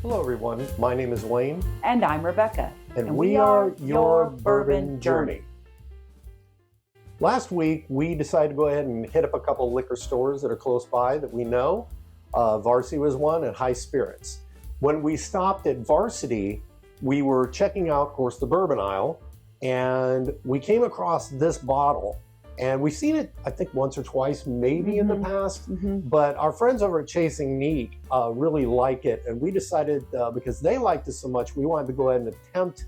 Hello everyone, my name is Wayne. And I'm Rebecca. And we are your Bourbon Journey. Last week we decided to go ahead and hit up a couple liquor stores that are close by that we know. Varsity was one, and High Spirits. When we stopped at Varsity, we were checking out, of course, the bourbon aisle, and we came across this bottle. And we've seen it, I think, once or twice, maybe in the past, but our friends over at Chasing Neat really like it. And we decided, because they liked it so much, we wanted to go ahead and attempt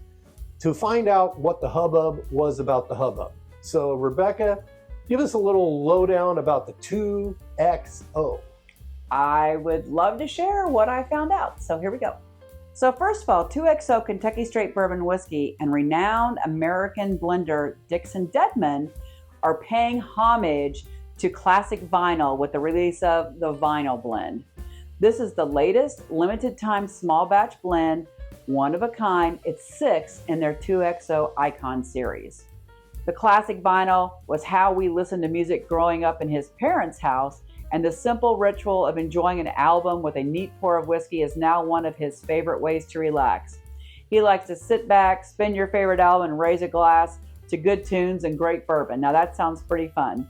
to find out what the hubbub was about the hubbub. So Rebecca, give us a little lowdown about the 2XO. I would love to share what I found out. So here we go. So first of all, 2XO Kentucky Straight Bourbon Whiskey and renowned American blender Dixon Dedman are paying homage to classic vinyl with the release of the Vinyl Blend. This is the latest limited time small batch blend, one of a kind. It's 6 in their 2XO Icon series. The classic vinyl was how we listened to music growing up in his parents' house, and the simple ritual of enjoying an album with a neat pour of whiskey is now one of his favorite ways to relax. He likes to sit back, spin your favorite album, and raise a glass to good tunes and great bourbon. Now that sounds pretty fun.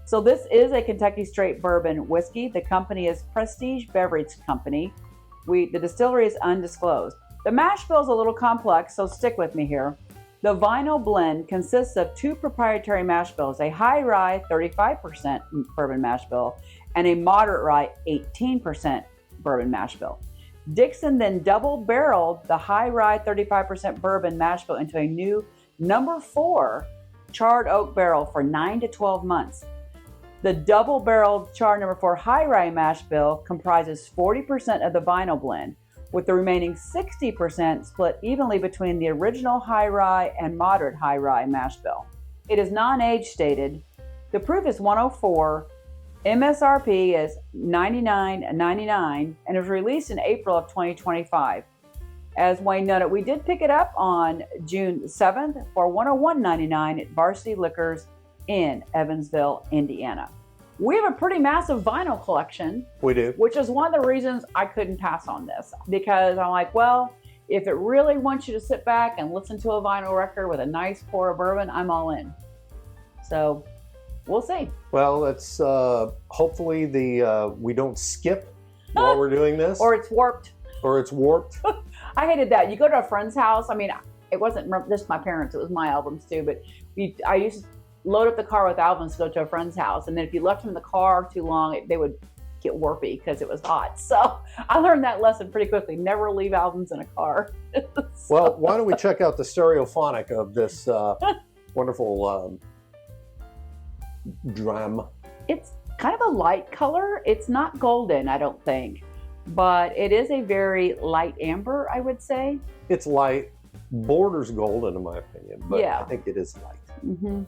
So this is a Kentucky Straight Bourbon Whiskey. The company is Prestige Beverage Company. The distillery is undisclosed. The mash bill is a little complex, so stick with me here. The Vinyl Blend consists of 2 proprietary mash bills, a high rye 35% bourbon mash bill and a moderate rye 18% bourbon mash bill. Dixon then double barreled the high rye 35% bourbon mash bill into a new number 4 charred oak barrel for 9 to 12 months. The double-barreled charred number 4 high rye mash bill comprises 40% of the vinyl blend, with the remaining 60% split evenly between the original high rye and moderate high rye mash bill. It is non-age stated. The proof is 104. MSRP is $99.99 and it was released in April of 2025. As Wayne noted, we did pick it up on June 7th for $101.99 at Varsity Liquors in Evansville, Indiana. We have a pretty massive vinyl collection. We do. Which is one of the reasons I couldn't pass on this, because I'm like, well, if it really wants you to sit back and listen to a vinyl record with a nice pour of bourbon, I'm all in. So we'll see. Well, let's hopefully we don't skip while we're doing this. Or it's warped. Or it's warped. I hated that. You go to a friend's house. I mean, it wasn't just my parents. It was my albums too. But I used to load up the car with albums to go to a friend's house. And then if you left them in the car too long, they would get warpy because it was hot. So I learned that lesson pretty quickly. Never leave albums in a car. Well, why don't we check out the stereophonic of this wonderful dram. It's kind of a light color. It's not golden, I don't think. But it is a very light amber, I would say. It's light, borders golden in my opinion, but yeah. I think it is light. Mm-hmm.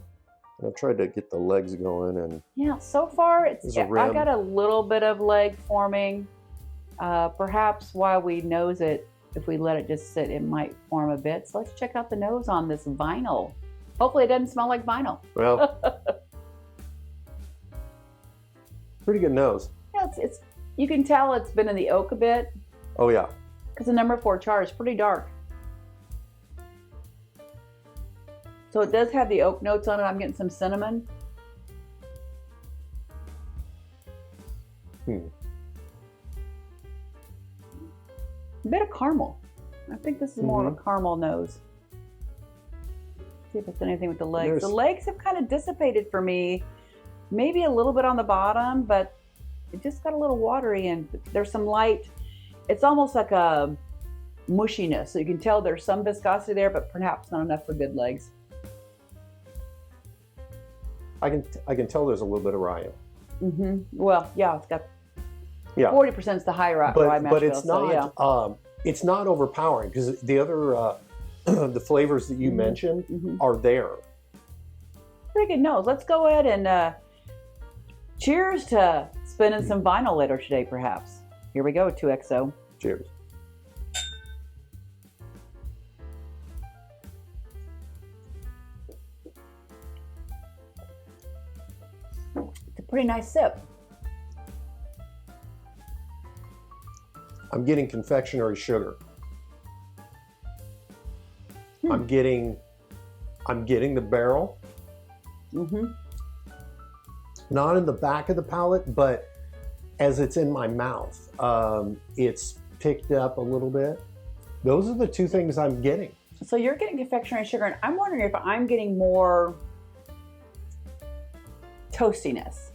I've tried to get the legs going, and yeah, so far I got a little bit of leg forming. Perhaps while we nose it, if we let it just sit, it might form a bit. So let's check out the nose on this vinyl. Hopefully it doesn't smell like vinyl. Well, pretty good nose. Yeah, it's you can tell it's been in the oak a bit. Oh yeah. Because the number 4 char is pretty dark. So it does have the oak notes on it. I'm getting some cinnamon. A bit of caramel. I think this is more of a caramel nose. See if it's anything with the legs. The legs have kind of dissipated for me. Maybe a little bit on the bottom, but it just got a little watery, and there's some light. It's almost like a mushiness. So you can tell there's some viscosity there, but perhaps not enough for good legs. I can tell there's a little bit of rye. Well, yeah, it's got 40% is the high rye mash but bill, it's not. It's not overpowering because the other the flavors that you mentioned are there. Pretty good nose. Let's go ahead and cheers to spinning some vinyl later today, perhaps. Here we go, 2XO. Cheers. It's a pretty nice sip. I'm getting confectionery sugar. I'm getting the barrel. Not in the back of the palate, but as it's in my mouth, it's picked up a little bit. Those are the two things I'm getting. So you're getting confectionery sugar, and I'm wondering if I'm getting more toastiness.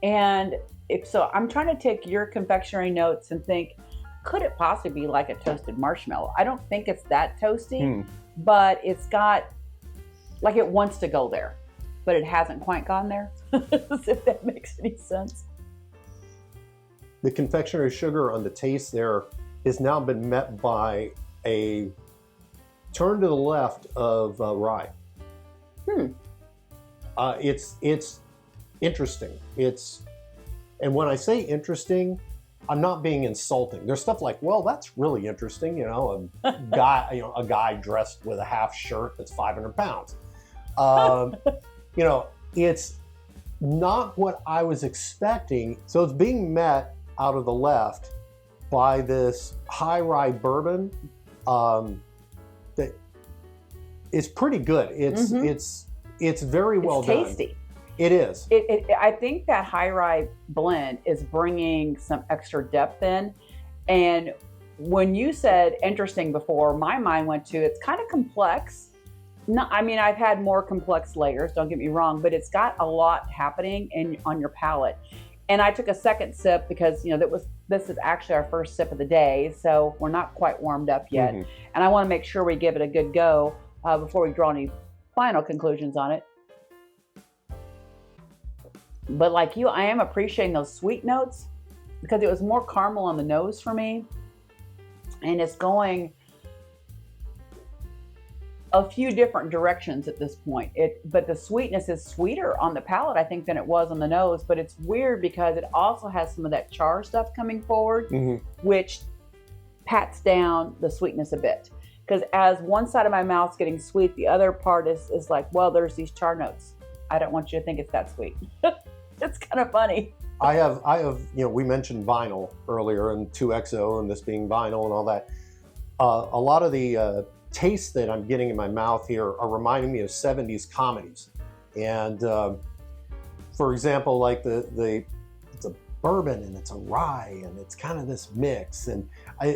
And if so, I'm trying to take your confectionery notes and think, could it possibly be like a toasted marshmallow? I don't think it's that toasty, but it's got, like it wants to go there, but it hasn't quite gone there, if that makes any sense. The confectionery sugar on the taste there has now been met by a turn to the left of rye. It's interesting. And when I say interesting, I'm not being insulting. There's stuff like, well, that's really interesting. You know, a guy dressed with a half shirt that's 500 pounds. You know, it's not what I was expecting. So it's being met out of the left by this high rye bourbon that is pretty good. It's very well done. It's tasty. It is. I think that high rye blend is bringing some extra depth in. And when you said interesting before, my mind went to, it's kind of complex. No, I mean, I've had more complex layers, don't get me wrong, but it's got a lot happening on your palate. And I took a second sip because, you know, this is actually our first sip of the day, so we're not quite warmed up yet. And I want to make sure we give it a good go before we draw any final conclusions on it. But like you, I am appreciating those sweet notes because it was more caramel on the nose for me. And it's going a few different directions at this point. But the sweetness is sweeter on the palate, I think, than it was on the nose. But it's weird because it also has some of that char stuff coming forward, which pats down the sweetness a bit. Because as one side of my mouth's getting sweet, the other part is like, well, there's these char notes. I don't want you to think it's that sweet. It's kind of funny. I have, you know, we mentioned vinyl earlier and 2XO and this being vinyl and all that. A lot of the tastes that I'm getting in my mouth here are reminding me of 70s comedies. And for example, like it's a bourbon and it's a rye and it's kind of this mix. And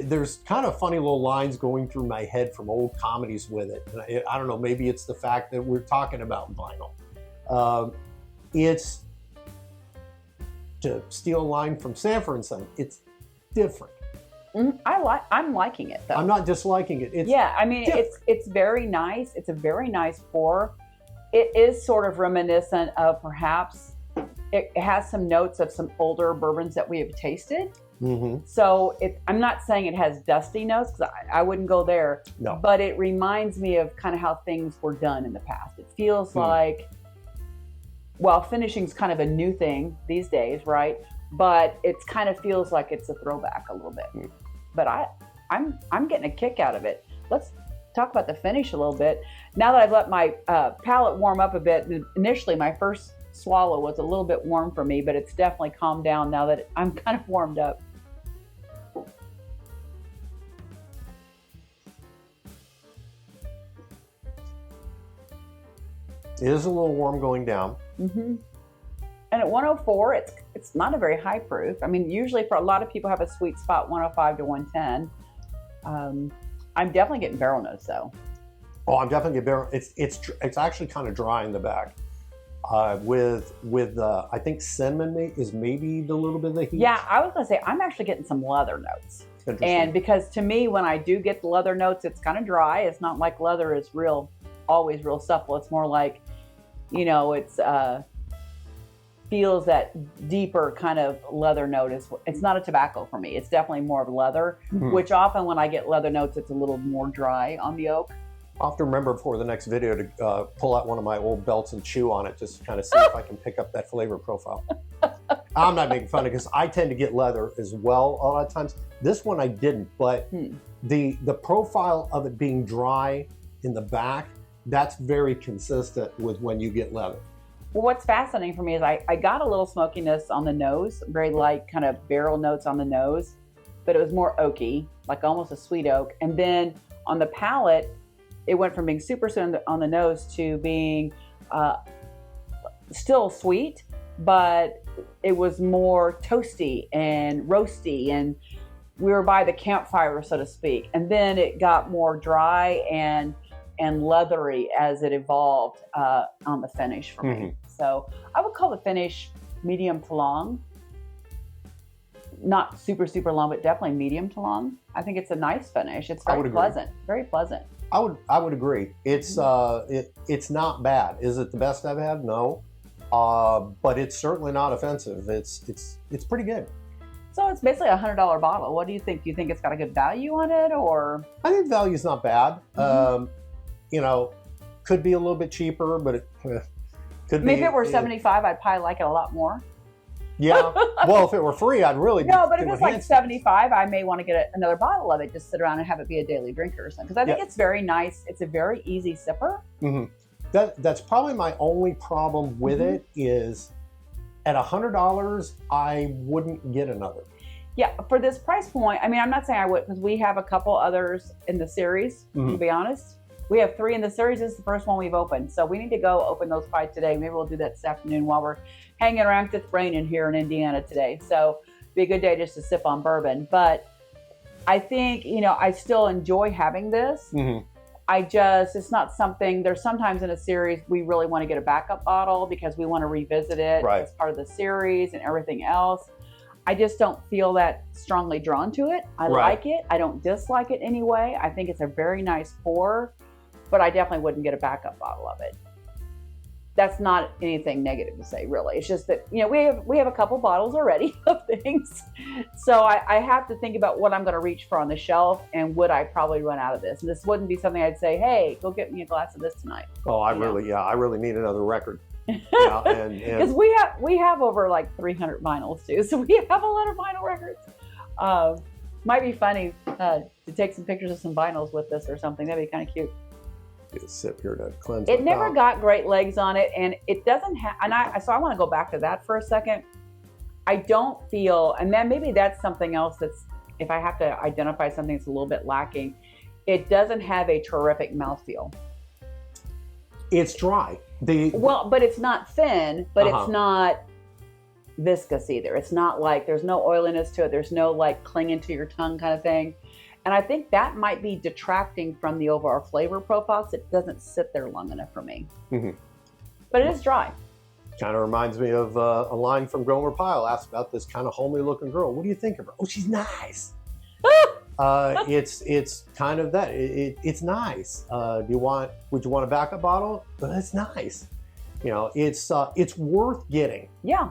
there's kind of funny little lines going through my head from old comedies with it. And I don't know, maybe it's the fact that we're talking about vinyl. It's, to steal a line from Sanford & Son, it's different. I'm liking it though. I'm not disliking it. I mean, it's very nice. It's a very nice pour. It is sort of reminiscent of perhaps, it has some notes of some older bourbons that we have tasted. So I'm not saying it has dusty notes because I wouldn't go there. No. But it reminds me of kind of how things were done in the past. It feels like, well, finishing's kind of a new thing these days, right? But it kind of feels like it's a throwback a little bit. But I'm getting a kick out of it. Let's talk about the finish a little bit. Now that I've let my palate warm up a bit, initially my first swallow was a little bit warm for me, but it's definitely calmed down now that I'm kind of warmed up. It is a little warm going down. And at 104, it's not a very high proof. I mean, usually for a lot of people have a sweet spot 105 to 110. I'm definitely getting barrel notes though. Oh, I'm definitely getting barrel. It's actually kind of dry in the back. With I think cinnamon is maybe the little bit of the heat. Yeah, I was gonna say I'm actually getting some leather notes. And because to me, when I do get the leather notes, it's kind of dry. It's not like leather is always real supple. It's more like, you know, it's feels that deeper kind of leather note. It's not a tobacco for me. It's definitely more of leather, which often when I get leather notes, it's a little more dry on the oak. I'll have to remember for the next video to pull out one of my old belts and chew on it just to kind of see if I can pick up that flavor profile. I'm not making fun of it because I tend to get leather as well a lot of times. This one I didn't, but the profile of it being dry in the back, that's very consistent with when you get leather. Well, what's fascinating for me is I got a little smokiness on the nose, very light kind of barrel notes on the nose. but it was more oaky, like almost a sweet oak. And then on the palate, it went from being super sweet on the nose to being still sweet, but it was more toasty and roasty, and we were by the campfire, so to speak. And then it got more dry and leathery as it evolved on the finish for me. So I would call the finish medium to long. Not super, super long, but definitely medium to long. I think it's a nice finish. It's very pleasant, very pleasant. I would agree. It's it's not bad. Is it the best I've had? No, but it's certainly not offensive. It's pretty good. So it's basically a $100 bottle. What do you think? Do you think it's got a good value on it, or? I think value's not bad. You know, could be a little bit cheaper, but it could be. Maybe if it were $75, I'd probably like it a lot more. Yeah. Well, if it were free, I'd really. No, but if it's like $75, I may want to get another bottle of it, just sit around and have it be a daily drinker or something. Because I think it's very nice. It's a very easy sipper. That's probably my only problem with it is at $100, I wouldn't get another. Yeah, for this price point, I mean, I'm not saying I would, because we have a couple others in the series, to be honest. We have 3 in the series. This is the first one we've opened. So we need to go open those 5 today. Maybe we'll do that this afternoon while we're hanging around. It's raining here in Indiana today. So it'd be a good day just to sip on bourbon. But I think, you know, I still enjoy having this. It's not something, there's sometimes in a series we really want to get a backup bottle because we want to revisit it as part of the series and everything else. I just don't feel that strongly drawn to it. I like it. I don't dislike it anyway. I think it's a very nice pour, but I definitely wouldn't get a backup bottle of it. That's not anything negative to say, really. It's just that, you know, we have a couple bottles already of things. So I have to think about what I'm going to reach for on the shelf, and would I probably run out of this? And this wouldn't be something I'd say, hey, go get me a glass of this tonight. Oh, I really need another record. Because we have over like 300 vinyls too, so we have a lot of vinyl records. Might be funny to take some pictures of some vinyls with this or something. That'd be kind of cute. Just sip here to cleanse. It never got great legs on it, and it doesn't have. And so I want to go back to that for a second. I don't feel, and then maybe that's something else that's, if I have to identify something that's a little bit lacking, it doesn't have a terrific mouthfeel. It's dry. But it's not thin, but it's not viscous either. It's not like, there's no oiliness to it. There's no like clinging to your tongue kind of thing. And I think that might be detracting from the overall flavor profile, because it doesn't sit there long enough for me. But it is dry. Kind of reminds me of a line from Gomer Pyle, asked about this kind of homely looking girl. What do you think of her? Oh, she's nice. It's kind of that. It's nice. Would you want a backup bottle? But it's nice. You know, it's worth getting. Yeah.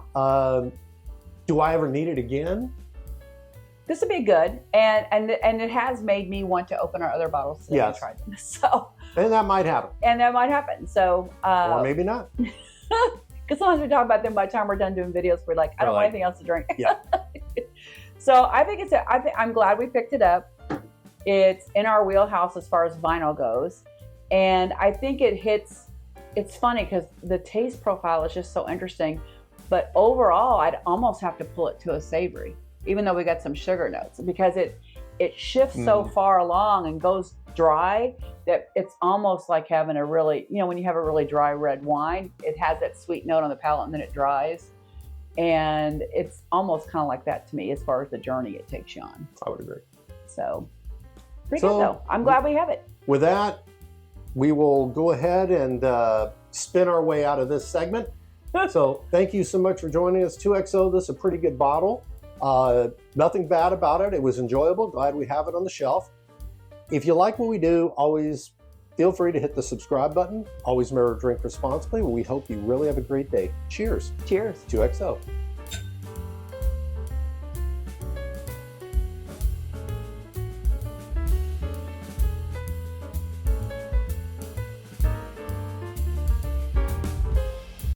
Do I ever need it again? This would be good, and it has made me want to open our other bottles today and try them. So. And that might happen. So. Or maybe not. Because sometimes we talk about them by the time we're done doing videos, we're like, I don't want anything else to drink. Yeah. So I think I'm glad we picked it up. It's in our wheelhouse as far as vinyl goes. And I think it's funny because the taste profile is just so interesting. But overall, I'd almost have to pull it to a savory, even though we got some sugar notes, because it shifts so far along and goes dry that it's almost like having a really, you know, when you have a really dry red wine, it has that sweet note on the palate and then it dries. And it's almost kind of like that to me as far as the journey it takes you on. I would agree. So, pretty good though. I'm glad we have it. With that, we will go ahead and spin our way out of this segment. So thank you so much for joining us. 2XO, this is a pretty good bottle. Nothing bad about it. It was enjoyable. Glad we have it on the shelf. If you like what we do, always feel free to hit the subscribe button. Always remember to drink responsibly. We hope you really have a great day. Cheers. Cheers. 2XO.